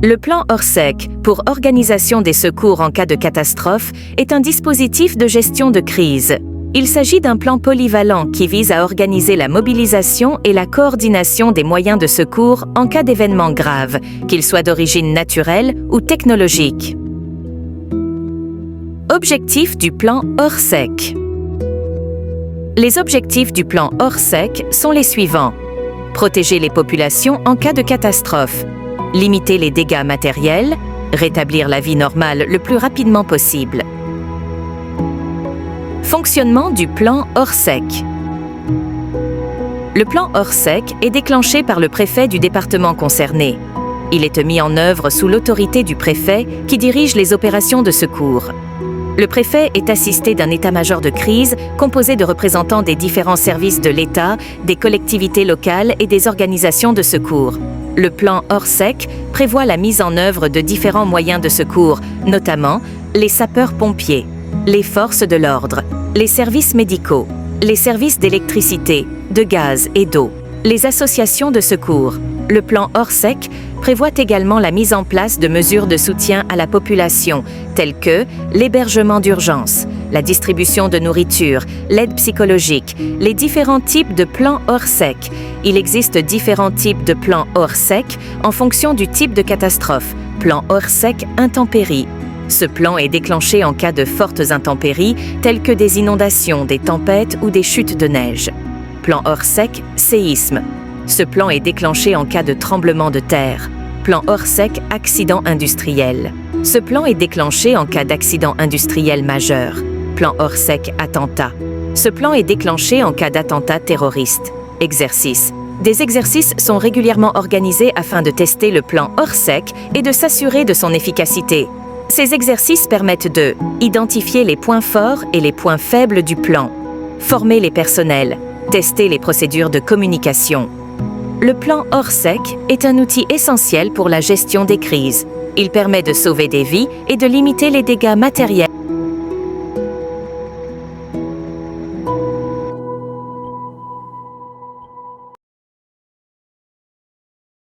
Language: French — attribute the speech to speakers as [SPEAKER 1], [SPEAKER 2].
[SPEAKER 1] Le plan Orsec, pour organisation des secours en cas de catastrophe, est un dispositif de gestion de crise. Il s'agit d'un plan polyvalent qui vise à organiser la mobilisation et la coordination des moyens de secours en cas d'événements graves, qu'ils soient d'origine naturelle ou technologique. Objectifs du plan Orsec. Les objectifs du plan Orsec sont les suivants. Protéger les populations en cas de catastrophe, limiter les dégâts matériels, rétablir la vie normale le plus rapidement possible. Fonctionnement du plan Orsec. Le plan Orsec est déclenché par le préfet du département concerné. Il est mis en œuvre sous l'autorité du préfet qui dirige les opérations de secours. Le préfet est assisté d'un état-major de crise composé de représentants des différents services de l'État, des collectivités locales et des organisations de secours. Le plan Orsec prévoit la mise en œuvre de différents moyens de secours, notamment les sapeurs-pompiers, les forces de l'ordre, les services médicaux, les services d'électricité, de gaz et d'eau, les associations de secours. Le plan Orsec prévoit également la mise en place de mesures de soutien à la population, telles que l'hébergement d'urgence, la distribution de nourriture, l'aide psychologique, les différents types de plans Orsec. Il existe différents types de plans Orsec en fonction du type de catastrophe. Plan Orsec intempéries. Ce plan est déclenché en cas de fortes intempéries, telles que des inondations, des tempêtes ou des chutes de neige. Plan Orsec séisme. Ce plan est déclenché en cas de tremblement de terre. Plan Orsec accident industriel. Ce plan est déclenché en cas d'accident industriel majeur. Plan Orsec attentat. Ce plan est déclenché en cas d'attentat terroriste. Exercice. Des exercices sont régulièrement organisés afin de tester le plan Orsec et de s'assurer de son efficacité. Ces exercices permettent de identifier les points forts et les points faibles du plan, former les personnels, tester les procédures de communication. Le plan Orsec est un outil essentiel pour la gestion des crises. Il permet de sauver des vies et de limiter les dégâts matériels